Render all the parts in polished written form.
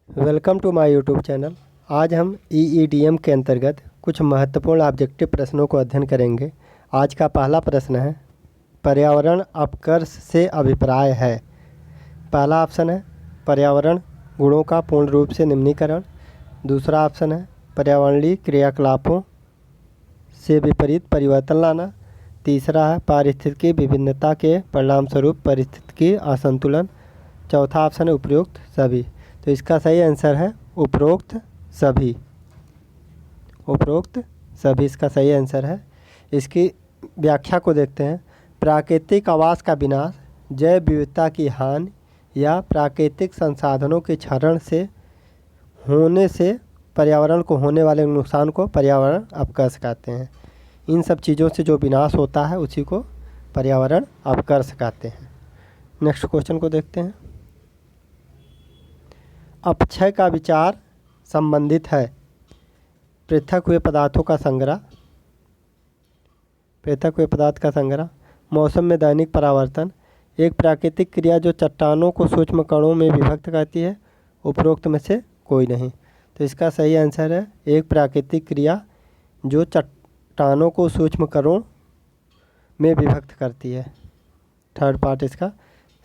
Welcome to my YouTube channel. आज हम EEDM के अंतर्गत कुछ महत्वपूर्ण ऑब्जेक्टिव प्रश्नों को अध्ययन करेंगे। आज का पहला प्रश्न है, पर्यावरण अपकर्ष से अभिप्राय है। पहला ऑप्शन है पर्यावरण गुणों का पूर्ण रूप से निम्नीकरण। दूसरा ऑप्शन है पर्यावरणीय क्रियाकलापों से विपरीत परिवर्तन लाना। तीसरा है पारिस्थितिकी विभिन्नता के परिणामस्वरूप परिस्थितिकी असंतुलन। चौथा ऑप्शन है उपरोक्त सभी। तो इसका सही आंसर है उपरोक्त सभी। उपरोक्त सभी इसका सही आंसर है। इसकी व्याख्या को देखते हैं। प्राकृतिक आवास का विनाश, जैव विविधता की हानि या प्राकृतिक संसाधनों के क्षरण से होने से पर्यावरण को होने वाले नुकसान को पर्यावरण अपकर्ष कहते हैं। इन सब चीज़ों से जो विनाश होता है उसी को पर्यावरण अपकर्ष कहते हैं। नेक्स्ट क्वेश्चन को देखते हैं। अपक्षय का विचार संबंधित है पृथक हुए पदार्थों का संग्रह, पृथक हुए पदार्थ का संग्रह, मौसम में दैनिक परावर्तन, एक प्राकृतिक क्रिया जो चट्टानों को सूक्ष्म कणों में विभक्त करती है। उपरोक्त में से कोई नहीं। तो इसका सही आंसर है एक प्राकृतिक क्रिया जो चट्टानों को सूक्ष्म कणों में विभक्त करती है। थर्ड पार्ट इसका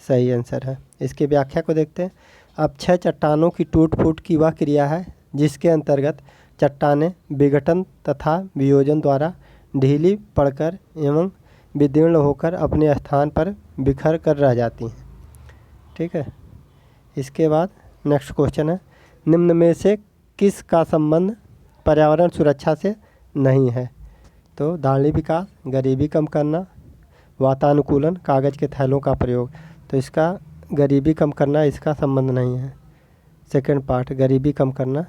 सही आंसर है। इसकी व्याख्या को देखते हैं। अपक्षय चट्टानों की टूट फूट की वह क्रिया है जिसके अंतर्गत चट्टानें विघटन तथा वियोजन द्वारा ढीली पड़कर एवं विदीर्ण होकर अपने स्थान पर बिखर कर रह जाती हैं। ठीक है। इसके बाद नेक्स्ट क्वेश्चन है, निम्न में से किस का संबंध पर्यावरण सुरक्षा से नहीं है। तो धारणीय विकास, गरीबी कम करना, वातानुकूलन, कागज़ के थैलों का प्रयोग। तो इसका गरीबी कम करना इसका संबंध नहीं है। सेकंड पार्ट गरीबी कम करना।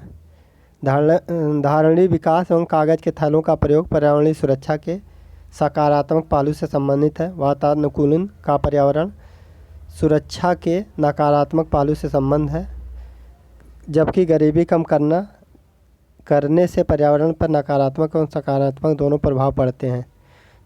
धारणीय विकास एवं कागज़ के थैलों का प्रयोग पर्यावरणीय सुरक्षा के सकारात्मक पहलू से संबंधित है। वातानुकूलन का पर्यावरण सुरक्षा के नकारात्मक पहलू से संबंध है, जबकि गरीबी कम करने से पर्यावरण पर नकारात्मक एवं सकारात्मक दोनों प्रभाव पड़ते हैं।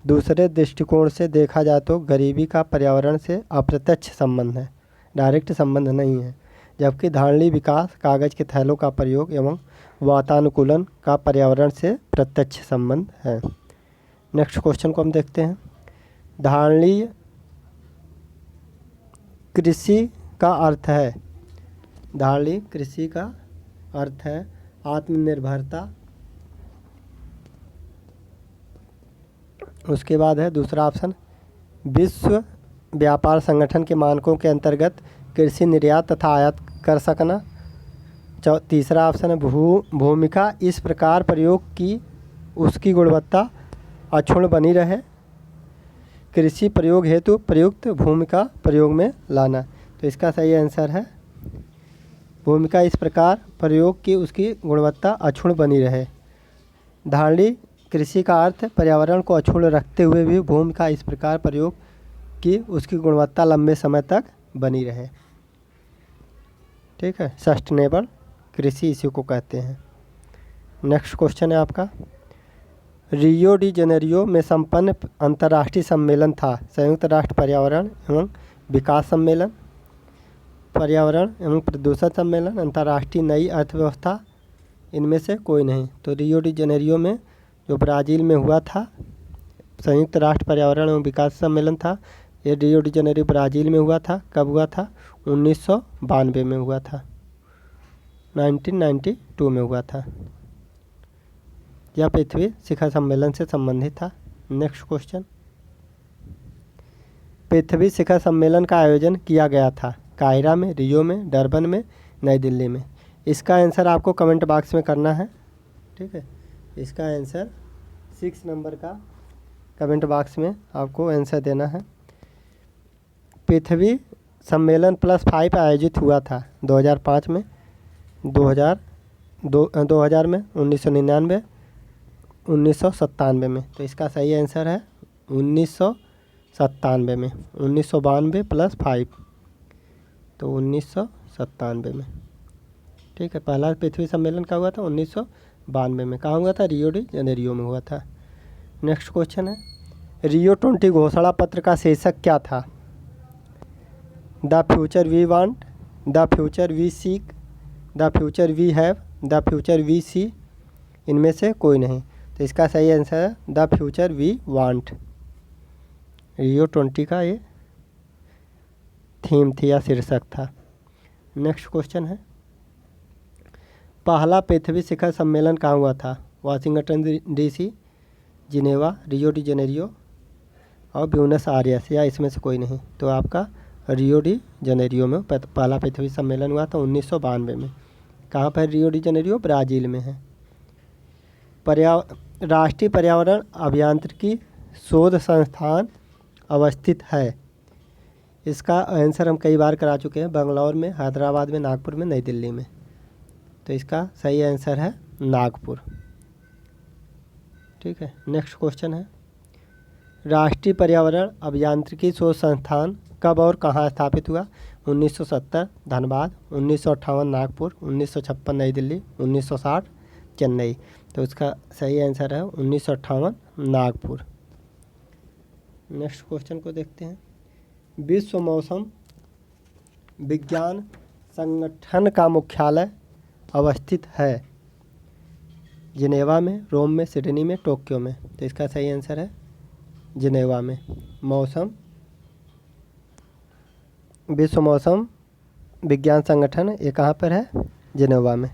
दूसरे दृष्टिकोण से देखा जाए तो गरीबी का पर्यावरण से अप्रत्यक्ष संबंध है, डायरेक्ट संबंध नहीं है, जबकि धारणीय विकास, कागज़ के थैलों का प्रयोग एवं वातानुकूलन का पर्यावरण से प्रत्यक्ष संबंध है। नेक्स्ट क्वेश्चन को हम देखते हैं। धारणीय कृषि का अर्थ है, धारणीय कृषि का अर्थ है आत्मनिर्भरता। उसके बाद है दूसरा ऑप्शन विश्व व्यापार संगठन के मानकों के अंतर्गत कृषि निर्यात तथा आयात कर सकना। तीसरा ऑप्शन है भूमिका इस प्रकार प्रयोग की उसकी गुणवत्ता अक्षुण्ण बनी रहे। कृषि प्रयोग हेतु प्रयुक्त भूमिका प्रयोग में लाना। तो इसका सही आंसर है भूमिका इस प्रकार प्रयोग की उसकी गुणवत्ता अक्षुण्ण बनी रहे। धारणीय कृषि का अर्थ पर्यावरण को अक्षुण्ण रखते हुए भी भूमिका इस प्रकार प्रयोग की उसकी गुणवत्ता लंबे समय तक बनी रहे। ठीक है, सस्टेनेबल कृषि इसी को कहते हैं। नेक्स्ट क्वेश्चन है आपका, रियो डी जेनेरियो में संपन्न अंतर्राष्ट्रीय सम्मेलन था संयुक्त राष्ट्र पर्यावरण एवं विकास सम्मेलन, पर्यावरण एवं प्रदूषण सम्मेलन, अंतर्राष्ट्रीय नई अर्थव्यवस्था। इनमें से कोई नहीं। तो रियो डी जेनेरियो में जो ब्राज़ील में हुआ था संयुक्त राष्ट्र पर्यावरण एवं विकास सम्मेलन था, ये रियो डी जेनेरियो ब्राज़ील में हुआ था। कब हुआ था? 1992 में हुआ था, 1992 में हुआ था। यह पृथ्वी शिखर सम्मेलन से संबंधित था। नेक्स्ट क्वेश्चन, पृथ्वी शिखर सम्मेलन का आयोजन किया गया था काहिरा में, रियो में, डरबन में, नई दिल्ली में। इसका आंसर आपको कमेंट बॉक्स में करना है। ठीक है, इसका आंसर 6 नंबर का कमेंट बॉक्स में आपको आंसर देना है। पृथ्वी सम्मेलन +5 आयोजित हुआ था 2005 में, 2000 में, 1999, 1997 में। तो इसका सही आंसर है 1997 में। 1992 + 5 तो 1997 में। ठीक है, पहला पृथ्वी सम्मेलन का हुआ था 1992 में। कहाँ हुआ था? रियो डी जेनेरियो में हुआ था। नेक्स्ट क्वेश्चन है, रियो 20 घोषणा पत्र का शीर्षक क्या था? The future we want, the future we seek, the future we have, the future we see, इनमें से कोई नहीं। तो इसका सही आंसर है the future we want. Rio 20 का ये थीम थी या शीर्षक था। नेक्स्ट क्वेश्चन है, पहला पृथ्वी शिखर सम्मेलन कहाँ हुआ था? Washington DC, Geneva, Rio de Janeiro और ब्यूनस आयर्स, या इसमें से कोई नहीं। तो आपका रियो डी जेनेरियो में पहला पृथ्वी सम्मेलन हुआ था 1992 में। कहाँ पर रियो डी जेनेरियो? ब्राज़ील में है। राष्ट्रीय पर्यावरण अभियांत्रिकी शोध संस्थान अवस्थित है। इसका आंसर हम कई बार करा चुके हैं, बेंगलौर में, हैदराबाद में, नागपुर में, नई दिल्ली में। तो इसका सही आंसर है नागपुर। ठीक है, नेक्स्ट क्वेश्चन है, राष्ट्रीय पर्यावरण अभियांत्रिकी शोध संस्थान कब और कहाँ स्थापित हुआ? 1970 धनबाद, 1958 नागपुर, 1956 नई दिल्ली, 1960 चेन्नई। तो इसका सही आंसर है 1958 नागपुर। नेक्स्ट क्वेश्चन को देखते हैं, विश्व मौसम विज्ञान संगठन का मुख्यालय अवस्थित है? जिनेवा में, रोम में, सिडनी में, टोक्यो में। तो इसका सही आंसर है जिनेवा में। विश्व मौसम विज्ञान संगठन ये कहाँ पर है? जिनेवा में।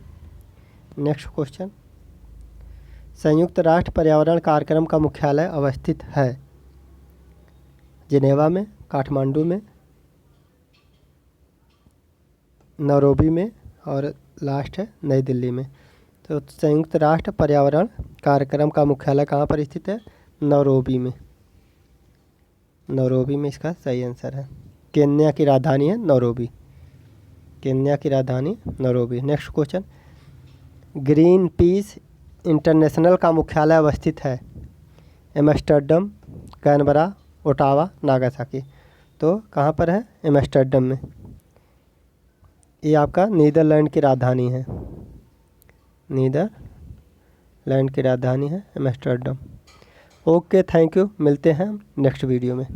नेक्स्ट क्वेश्चन, संयुक्त राष्ट्र पर्यावरण कार्यक्रम का मुख्यालय अवस्थित है? जिनेवा में, काठमांडू में, नैरोबी में और लास्ट है नई दिल्ली में। तो संयुक्त राष्ट्र पर्यावरण कार्यक्रम का मुख्यालय कहाँ पर स्थित है? नैरोबी में। नैरोबी में इसका सही आंसर है। केन्या की राजधानी है नैरोबी। केन्या की राजधानी Nairobi. Next question, green peas international का मुख्यालय अवस्थित है? Amsterdam, Canberra, Ottawa, Nagasaki. तो कहाँ पर है? एम्स्टर्डम में। ये आपका नीदरलैंड की राजधानी है। नीदरलैंड की राजधानी है एम्स्टर्डम। Okay, thank you. मिलते हैं नेक्स्ट वीडियो में।